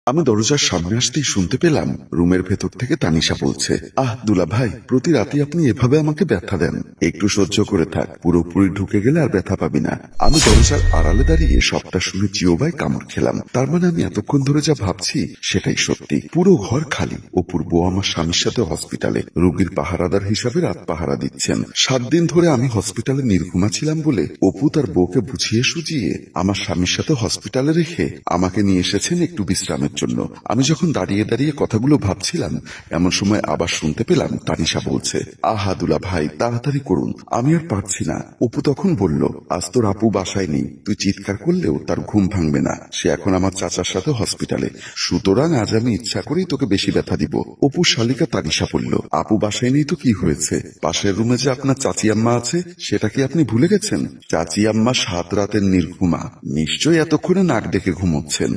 আমি দরজার সামনে আসতেই শুনতে পেলাম রুমের ভেতর থেকে তানিশা বলছে, আহ দুলা ভাই, প্রতি রাতে আপনি এভাবে আমাকে ব্যথা দেন, একটু সহ্য করে থাক, পুরোপুরি ঢুকে গেলে আর ব্যথা পাবি না। আমি দরজার আড়ালে দাঁড়িয়ে সবটা শুনে জিওবাই কামড় খেলাম। তার মানে আমি এতক্ষণ ধরে যা ভাবছি সেটাই সত্যি। পুরো ঘর খালি। অপুর বউ আমার স্বামীর সাথে হসপিটালে রোগীর পাহারাদার হিসাবে রাত পাহারা দিচ্ছেন। 7 দিন ধরে আমি হসপিটালে নির্ঘুমা ছিলাম বলে অপু তার বউকে বুঝিয়ে সুঝিয়ে আমার স্বামীর সাথে হসপিটালে রেখে আমাকে নিয়ে এসেছেন একটু বিশ্রামের জন্য। আমি যখন দাঁড়িয়ে দাঁড়িয়ে কথাগুলো ভাবছিলাম এমন সময় আবার শুনতে পেলাম তানিশা বলছে, আহা দুলা ভাই, তাড়াতাড়ি করুন, আমি আর পারছি না। অপু তখন বলল, আজ তোর আপু বাসায় নেই, তুই চিৎকার করলেও তার ঘুম ভাঙবে না, সে এখন আমার চাচার সাথে হসপিটালে, সুতরাং আজ আমি ইচ্ছা করেই তোকে বেশি ব্যথা দিব। অপু শালিকা তানিশা বলল, আপু বাসায় নেই তো কি হয়েছে, পাশের রুমে যে আপনার চাচি আম্মা আছে সেটা কি আপনি ভুলে গেছেন? চাচি আম্মা 7 রাতের নির্ঘুমা, নিশ্চয়ই এতক্ষণে নাক ডেকে ঘুমোচ্ছেন।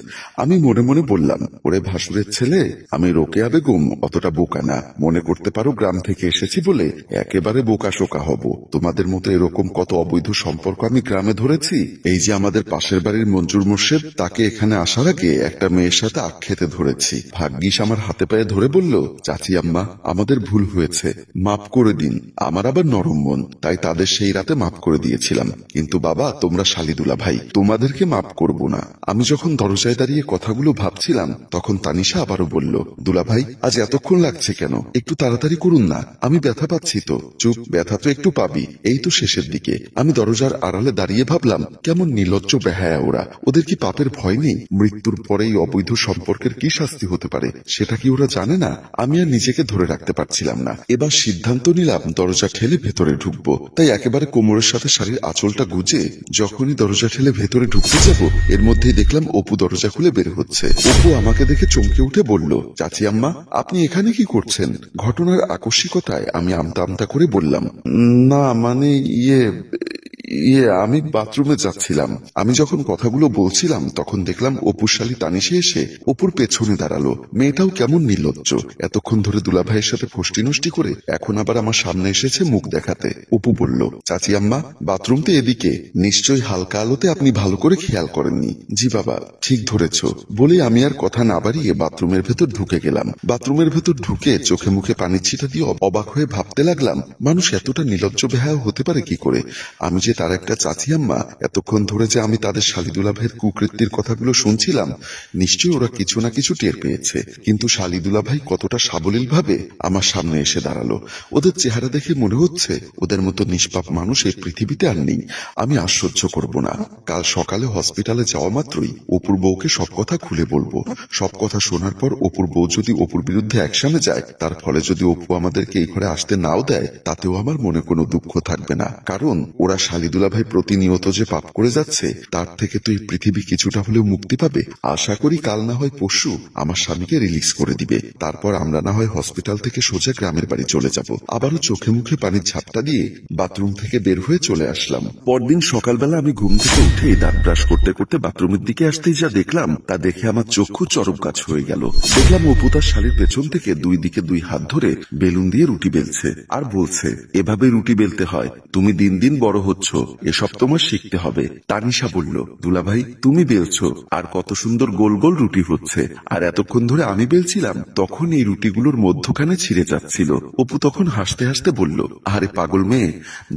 আমি মনে মনে বললাম, ওরে ভাসুরের ছেলে, আমি রোকেয়া বেগম অতটা বোকা না, মনে করতে পারো গ্রাম থেকে এসেছি বলে একেবারে বোকা শোকা হব। তোমাদের মতো এরকম কত অবৈধ সম্পর্ক আমি গ্রামে ধরেছি। এই যে আমাদের পাশের বাড়ির মঞ্জুর মোর্শেদ, তাকে এখানে আসার আগে একটা মেয়ের সাথে আখ খেতে ধরেছি। ভাগ্যিস আমার হাতে পায়ে ধরে বলল, চাচি আম্মা আমাদের ভুল হয়েছে, মাফ করে দিন। আমার আবার নরম মন, তাই তাদের সেই রাতে মাফ করে দিয়েছিলাম। কিন্তু বাবা, তোমরা শালিদুলা ভাই, তোমাদেরকে মাফ করব না। আমি যখন দরজায় দাঁড়িয়ে কথাগুলো ভাবছিলাম তখন তানিশা আবারও বলল, দুলা ভাই আজ এতক্ষণ লাগছে কেন, একটু তাড়াতাড়ি করুন না, আমি ব্যথা পাচ্ছি তো। চুপ, ব্যথা তো একটু পাবি, এই তো শেষের দিকে। আমি দরজার আড়ালে দাঁড়িয়ে ভাবলাম, কেমন নির্লজ্জ বেহায়া ওরা, ওদের কি পাপের ভয় নেই? মৃত্যুর পরেই অবৈধ সম্পর্কের কি শাস্তি হতে পারে সেটা কি ওরা জানে না? আমি আর নিজেকে ধরে রাখতে পারছিলাম না। এবার সিদ্ধান্ত নিলাম দরজা ঠেলে ভেতরে ঢুকবো। তাই একেবারে কোমরের সাথে শাড়ির আঁচলটা গুজে যখনই দরজা ঠেলে ভেতরে ঢুকতে যাব এর মধ্যেই দেখলাম অপু দরজা খুলে বের হচ্ছে। অপু আমাকে দেখে চমকে উঠে বলল, চাচি আম্মা আপনি এখানে কি করছেন? ঘটনার আকস্মিকতায় আমি আমতা আমতা করে বললাম, না মানে আমি বাথরুমে যাচ্ছিলাম। আমি যখন কথাগুলো বলছিলাম তখন দেখলাম অপুর শালী তানিশা এসে অপুর পেছনে দাঁড়ালো। মেয়েটাও কেমন নির্লজ্জ, এতক্ষণ ধরে দুলাভাইয়ের সাথে ফষ্টি নষ্টি করে এখন আবার আমার সামনে এসেছে মুখ দেখাতে। অপু বলল, চাচি আম্মা বাথরুম তো এদিকে, নিশ্চয়ই হালকা আলোতে আপনি ভালো করে খেয়াল করেননি। জি বাবা, ঠিক ধরেছ। বলে আমি আর কথা না বাড়িয়ে বাথরুমের ভেতর ঢুকে গেলাম। বাথরুমের ভেতর ঢুকে চোখে মুখে পানির ছিটা দিয়ে অবাক হয়ে ভাবতে লাগলাম, মানুষ এতটা নির্লজ্জ বেহায়া হতে পারে কি করে? আমি যে তার একটা চাচি আম্মা, এতক্ষণ ধরে যে আমি তাদের শালিদুলা ভাইয়ের কুকৃতির কথাগুলো শুনছিলাম, নিশ্চয়ই ওরা কিছু না কিছু টের পেয়েছে। কিন্তু শালিদুলা ভাই কতটা সাবলীল ভাবে আমার সামনে এসে দাঁড়ালো। ওদের চেহারা দেখে মনে হচ্ছে ওদের মতো নিষ্পাপ মানুষ এই পৃথিবীতে আর নেই। আমি আর সহ্য করব না। কাল সকালে হসপিটালে যাওয়া মাত্রই অপুর বউকে সব কথা খুলে বলবো। সব কথা শোনার পর অপুর বউ যদি অপুর বিরুদ্ধে অ্যাকশনে যায়, তার ফলে যদি অপু আমাদেরকে এই ঘরে আসতে নাও দেয়, তাতেও আমার মনে কোনো দুঃখ থাকবে না। কারণ ওরা শালিদুলা ভাই প্রতিনিয়ত যে পাপ করে যাচ্ছে তার থেকে তো এই পৃথিবী কিছুটা হলেও মুক্তি পাবে। আশা করি কাল না হয় পরশু আমার স্বামীকে রিলিজ করে দিবে। তারপর আমরা না হয় হসপিটাল থেকে সোজা গ্রামের বাড়ি চলে যাব। আবারও চোখে মুখে পানির ঝাপটা দিয়ে বাথরুম থেকে বের হয়ে চলে আসলাম। পরদিন সকালবেলা আমি ঘুম থেকে উঠে দাঁত ব্রাশ করতে করতে বাথরুমের দিকে আসতেই যা দেখলাম তা দেখে আমার চক্ষু চরম গাছ হয়ে গেল। দেখলাম অপু তার শালীর পেছন থেকে দুই দিকে 2 হাত ধরে বেলুন দিয়ে রুটি বেলছে আর বলছে, এভাবে রুটি বেলতে হয়, তুমি দিন দিন বড় হচ্ছ, এসব তোমার শিখতে হবে। তানিশা বলল, দুলাভাই তুমি বেলছো আর কত সুন্দর গোল গোল রুটি হচ্ছে, আর এতক্ষণ ধরে আমি বেলছিলাম তখন এই রুটিগুলোর মধ্যখানে ছিঁড়ে যাচ্ছিল। অপু তখন হাসতে হাসতে বলল, আরে পাগল মেয়ে,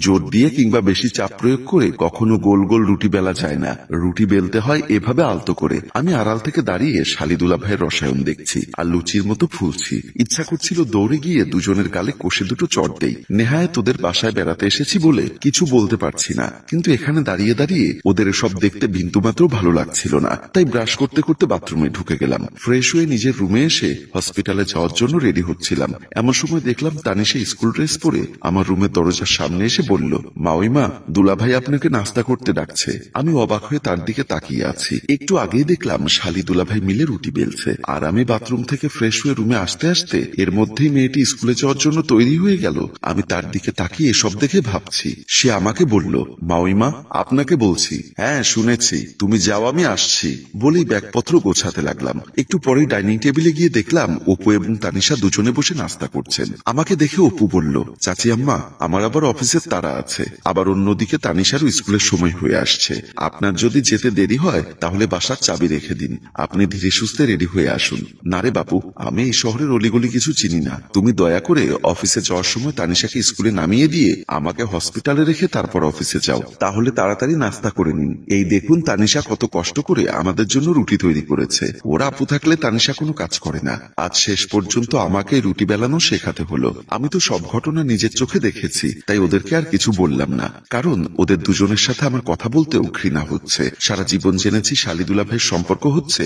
জোর দিয়ে কিংবা বেশি চাপ প্রয়োগ করে কখনো গোল গোল রুটি বেলা যায় না, রুটি বেলতে হয় এভাবে আলতো করে। আমি আড়াল থেকে দাঁড়িয়ে শালিদুলা ভাইয়ের রসায়ন দেখছি আর লুচির মতো ফুলছি। ইচ্ছা করছিল দৌড়ে গিয়ে দুজনের গালে কষে দুটো চড় দেই। নেহায় তোদের বাসায় বেড়াতে এসেছি বলে কিছু বলতে পারছি না, কিন্তু এখানে দাঁড়িয়ে দাঁড়িয়ে ওদের সব দেখতে বিন্দুমাত্র ভালো লাগছিল না। তাই ব্রাশ করতে করতে বাথরুমে ঢুকে গেলাম। ফ্রেশ হয়ে নিজের রুমে এসে হসপিটালে যাওয়ার জন্য রেডি হচ্ছিলাম। এমন সময় দেখলাম তানিশা স্কুল ড্রেস পরে আমার রুমের দরজার সামনে এসে বলল, মাউইমা দুলাভাই আপনাকে নাস্তা করতে ডাকছে। আমি অবাক হয়ে তার দিকে তাকিয়ে আছি। একটু আগেই দেখলাম শালি দুলাভাই মিলে রুটি বেলছে, আর আমি বাথরুম থেকে ফ্রেশ হয়ে রুমে আসতে আসতে এর মধ্যেই মেয়েটি স্কুলে যাওয়ার জন্য তৈরি হয়ে গেল। আমি তার দিকে তাকিয়ে এসব দেখে ভাবছি। সে আমাকে বলল, বলল, মাউইমা আপনাকে বলছি। হ্যাঁ শুনেছি, তুমি যাও আমি আসছি বলেই ব্যাগপত্র গোছাতে লাগলাম। একটু পরে ডাইনিং টেবিলে গিয়ে দেখলাম অপু এবং তানিশা দুজনে বসে নাস্তা করছেন। আমাকে দেখে অপু বলল, চাচি আম্মা আমার আবার অফিসের তাড়া আছে, আবার অন্যদিকে তানিশারও স্কুলের সময় হয়ে আসছে। আপনার যদি যেতে দেরি হয় তাহলে বাসার চাবি রেখে দিন, আপনি ধীরে সুস্থে রেডি হয়ে আসুন। না রে বাপু, আমি এই শহরের অলিগলি কিছু চিনি না, তুমি দয়া করে অফিসে যাওয়ার সময় তানিশাকে স্কুলে নামিয়ে দিয়ে আমাকে হসপিটালে রেখে তারপর অফিসে যাও, তাহলে তাড়াতাড়ি নাস্তা করে নিন। এই দেখুন তানিশা কত কষ্ট করে আমাদের জন্য রুটি তৈরি করেছে, ওরা আপু থাকলে তানিশা কোনো কাজ করে না, আজ শেষ পর্যন্ত আমাকে রুটি বেলানো শেখাতে হলো। আমি তো সব ঘটনা নিজের চোখে দেখেছি, তাই ওদেরকে আর কিছু বললাম না, কারণ ওদের দুজনের সাথে আমার কথা বলতেও ঘৃণা হচ্ছে। সারা জীবন জেনেছি শালিদুলা ভাইয়ের সম্পর্ক হচ্ছে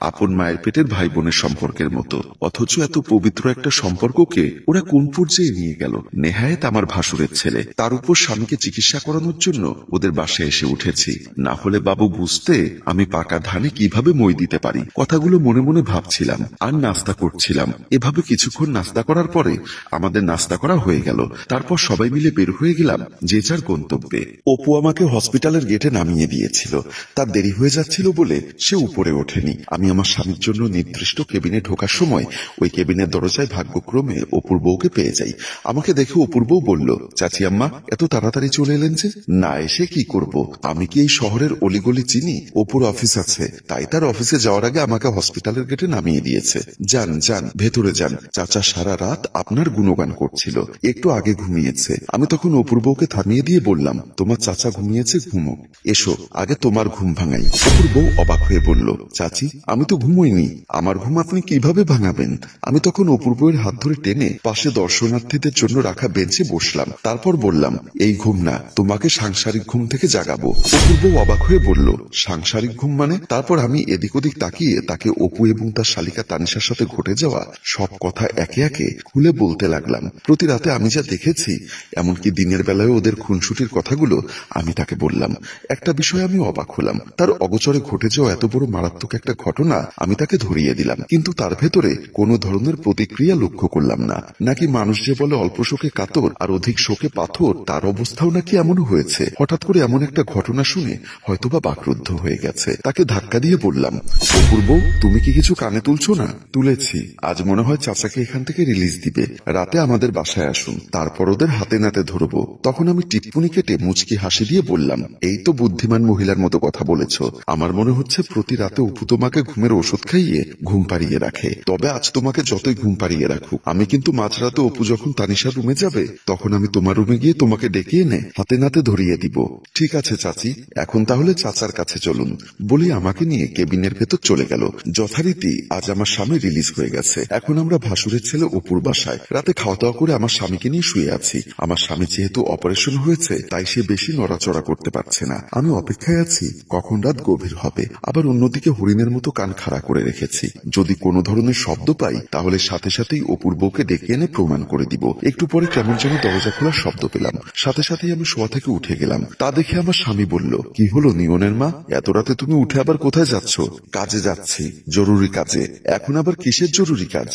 আপন মায়ের পেটের ভাই বোনের সম্পর্কের মতো, অথচ এত পবিত্র একটা সম্পর্ককে ওরা কোন পর্যায়ে নিয়ে গেল। নেহায়েত আমার ভাসুরের ছেলে, তার উপর স্বামীকে চিকিৎসা করানোর জন্য ওদের বাসায় এসে উঠেছি, না হলে বাবু বুঝতে আমি পাকা ধানে কিভাবে মই দিতে পারি। কথাগুলো মনে মনে ভাবছিলাম আর নাস্তা করছিলাম। এভাবে কিছুক্ষণ নাস্তা করার পরে আমাদের নাস্তা করা হয়ে গেল। তারপর সবাই মিলে বের হয়ে গেলাম যে যার গন্তব্যে। অপু আমাকে হসপিটালের গেটে নামিয়ে দিয়েছিল, তার দেরি হয়ে যাচ্ছিল বলে সে উপরে ওঠেনি। আমি আমার স্বামীর জন্য নির্দিষ্ট কেবিনে ঢোকার সময় ওই কেবিনের দরজায় ভাগ্যক্রমে অপুর বউকে পেয়ে যাই। আমাকে দেখে অপুর বউ বলল, চাচি আম্মা এত তাড়াতাড়ি চলে এলেন যে? না এসে কি করব, আমি কি এই শহরের অলিগলি চিনি? অপুর অফিস আছে, তাই তার অফিসে যাওয়ার আগে আমাকে হসপিটালের গেটে নামিয়ে দিয়েছে। যান যান ভেতরে যান, চাচা সারা রাত আপনার গুণগান করছিল, একটু আগে ঘুমিয়েছে। আমি তখন অপুর বউকে থামিয়ে দিয়ে বললাম, তোমার চাচা ঘুমিয়েছে, ঘুমো, এসো আগে তোমার ঘুম ভাঙাই। অপুর বউ অবাক হয়ে বলল, চাচি আমি তো ঘুমোইনি, আমার ঘুম আপনি কিভাবে ভাঙাবেন? আমি তখন অপুর বউয়ের হাত ধরে টেনে পাশে দর্শনার্থীদের জন্য রাখা বেঞ্চে বসলাম। তারপর বললাম, এই ঘুম না, তোমাকে সাংসারিক ঘুম থেকে জাগাবো। অপুর বউ অবাক হয়ে বলল, সাংসারিক ঘুম মানে? তারপর আমি এদিক ওদিক তাকিয়ে তাকে অপু এবং তার শালিকা তানিশার সাথে ঘটে যাওয়া সব কথা একে একে খুলে বলতে লাগলাম। প্রতি রাতে আমি যা দেখেছি, এমনকি দিনের বেলায় ওদের খুনসুটির কথাগুলো আমি তাকে বললাম। একটা বিষয় আমি অবাক হলাম, তার অগোচরে ঘটে যাওয়া এত বড় মারাত্মক একটা ঘটনা আমি তাকে ধরিয়ে দিলাম, কিন্তু তার ভেতরে কোনো ধরনের প্রতিক্রিয়া লক্ষ্য করলাম না। নাকি মানুষ যে বলে অল্প শোকে কাতর আর অধিক শোকে পাথর, তার অবস্থাও নাকি এমন হয়েছে। হঠাৎ করে এমন একটা ঘটনা শুনে হয়তোবা বাকরুদ্ধ হয়ে গেছে। তাকে ধাক্কা দিয়ে বললাম, অপূর্ব তুমি কি কিছু কানে তুলছো না? তুলেছি, আজ মনে হয় চাচাকে এখান থেকে রিলিজ দিবে, রাতে আমাদের বাসায় আসুন, তারপর ওদের হাতে নাতে ধরবো। তখন আমি টিপ্পুনি কেটে মুচকি হাসি দিয়ে বললাম, এই তো বুদ্ধিমান মহিলার মতো কথা বলেছ। আমার মনে হচ্ছে প্রতি রাতে অপু তোমাকে ঘুমের ওষুধ খাইয়ে ঘুম পাড়িয়ে রাখে। তবে আজ তোমাকে যতই ঘুম পাড়িয়ে রাখুক, আমি কিন্তু মাঝরাতে অপু যখন তানিশার রুমে যাবে তখন আমি তোমার রুমে গিয়ে তোমাকে ডেকে এনে হাতে নাতে ধরিয়ে দিব। ঠিক আছে চাচি, এখন তাহলে চাচার কাছে চলুন বলে আমাকে নিয়ে কেবিনের ভেতর চলে গেল। যথারীতি আজ আমার স্বামী রিলিজ হয়ে গেছে। এখন আমরা ভাসুরের ছেলে অপুর বাসায় রাতে খাওয়া দাওয়া করে আমার স্বামীকে নিয়ে শুয়ে আছি। আমার স্বামী যেহেতু অপারেশন হয়েছে তাই সে বেশি নড়াচড়া করতে পারছে না। আমি অপেক্ষায় আছি কখন রাত গভীর হবে। আবার অন্যদিকে হরিণের মতো কান খাড়া করে রেখেছি, যদি কোনো ধরনের শব্দ পাই তাহলে সাথে সাথেই অপুর বউকে ডেকে এনে প্রমাণ করে দিব। একটু পরে কেমন যেন দরজা খোলার শব্দ পেলাম, সাথে সাথেই আমি শোয়া থেকে উঠে গেলাম। তা দেখে আমার স্বামী বলল, কি হলো নিয়নের মা, এত রাতে তুমি উঠে আবার কোথায় যাচ্ছ? কাজে যাচ্ছি, জরুরি কাজে। এখন আবার কিসের জরুরি কাজ?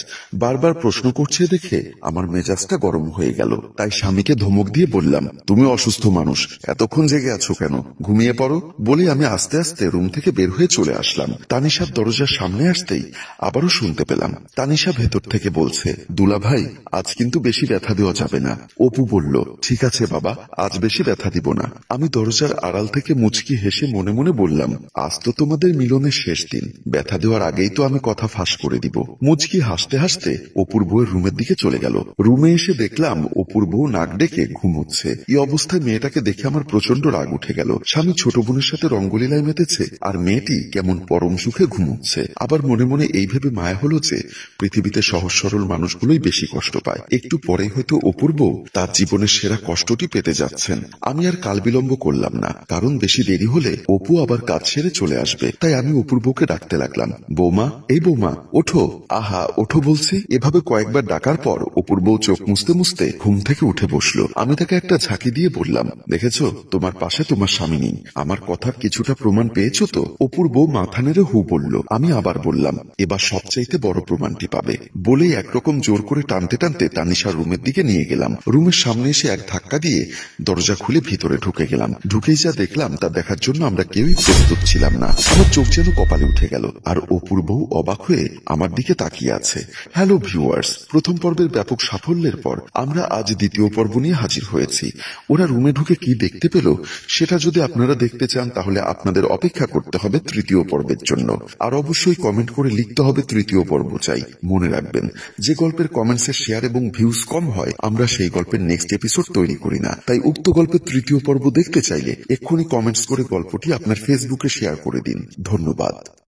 বারবার প্রশ্ন করছে দেখে আমার মেজাজটা গরম হয়ে গেল। তাই স্বামীকে ধমক দিয়ে বললাম, তুমি অসুস্থ মানুষ, এতক্ষণ জেগে আছো কেন? ঘুমিয়ে পড়ো বলে আমি আস্তে আস্তে রুম থেকে বের হয়ে চলে আসলাম। তানিশার দরজার সামনে আসতেই আবারও শুনতে পেলাম তানিশা ভেতর থেকে বলছে, দুলা ভাই আজ কিন্তু বেশি ব্যথা দেওয়া যাবে না। অপু বলল, ঠিক আছে বাবা, আজ বেশি ব্যথা দিব না। আমি দরজার আড়াল থেকে মুচকি হেসে মনে মনে বললাম, আজ তো তোমাদের মিলনের শেষ দিন, ব্যথা দেওয়ার আগেই তো আমি কথা ফাঁস করে দিব। মুচকি হাসতে হাসতে অপুর বউয়ের রুমের দিকে চলে গেল। রুমে এসে দেখলাম অপুর বউ নাক ডেকে ঘুমোচ্ছে। এই অবস্থায় মেয়েটাকে দেখে আমার প্রচন্ড রাগ উঠে গেল। স্বামী ছোট বোনের সাথে রঙ্গলীলায় মেতেছে আর মেয়েটি কেমন পরম সুখে ঘুমোচ্ছে। আবার মনে মনে এই ভেবে মায়া হলো যে পৃথিবীতে সহজ সরল মানুষগুলোই বেশি কষ্ট পায়। একটু পরে হয়তো অপুর বউ তার জীবনের সেরা কষ্টটি পেতে যাচ্ছেন। আমি আর কাল বিলম্ব করলাম না, কারণ বেশি দেরি হলে অপু আবার কাজ সেরে চলে আসবে। তাই আমি অপুর বউকে ডাকতে লাগলাম, বৌমা, এই বৌমা ওঠো, আহা ওঠো বলছি। এভাবে কয়েকবার ডাকার পর অপুর বউ চোখ মুছতে মুছতে ঘুম থেকে উঠে বসলো। আমি তাকে একটা ঝাঁকি দিয়ে বললাম, দেখেছো তোমার পাশে তোমার স্বামী নেই, আমার কথার কিছুটা প্রমাণ পেয়েছো তো? অপুর বউ মাথা নেড়ে হু বলল। আমি আবার বললাম, এবার সবচাইতে বড় প্রমাণটি পাবে। বলেই একরকম জোর করে টানতে টানতে তানিশার রুমের দিকে নিয়ে গেলাম। রুমের সামনে এসে এক ধাক্কা দিয়ে দরজা খুলে খুলে ভিতরে ঢুকে গেলাম। ঢুকেই যা দেখলাম তা দেখার জন্য আমরা কেউই প্রস্তুত ছিলাম না। আমার চোখ যেন কপালে উঠে গেল, আর অপুর বউ অবাক হয়ে আমার দিকে তাকিয়ে আছে। হ্যালো ভিউয়ার্স, প্রথম পর্বের ব্যাপক সাফল্যের পর আমরা আজ দ্বিতীয় পর্ব নিয়ে হাজির হয়েছি। ওরা রুমে ঢুকে কি দেখতে পেল সেটা যদি আপনারা দেখতে চান তাহলে আপনাদের অপেক্ষা করতে হবে তৃতীয় পর্বের জন্য। আর অবশ্যই কমেন্ট করে লিখতে হবে তৃতীয় পর্ব চাই। মনে রাখবেন, যে গল্পের কমেন্টসের শেয়ার এবং ভিউজ কম হয় আমরা সেই গল্পের নেক্সট এপিসোড তৈরি করি না। তাই উক্ত গল্পের তৃতীয় পর্ব দেখতে চাইলে এক্ষুনি কমেন্টস করে গল্পটি আপনার ফেসবুকে শেয়ার করে দিন। ধন্যবাদ।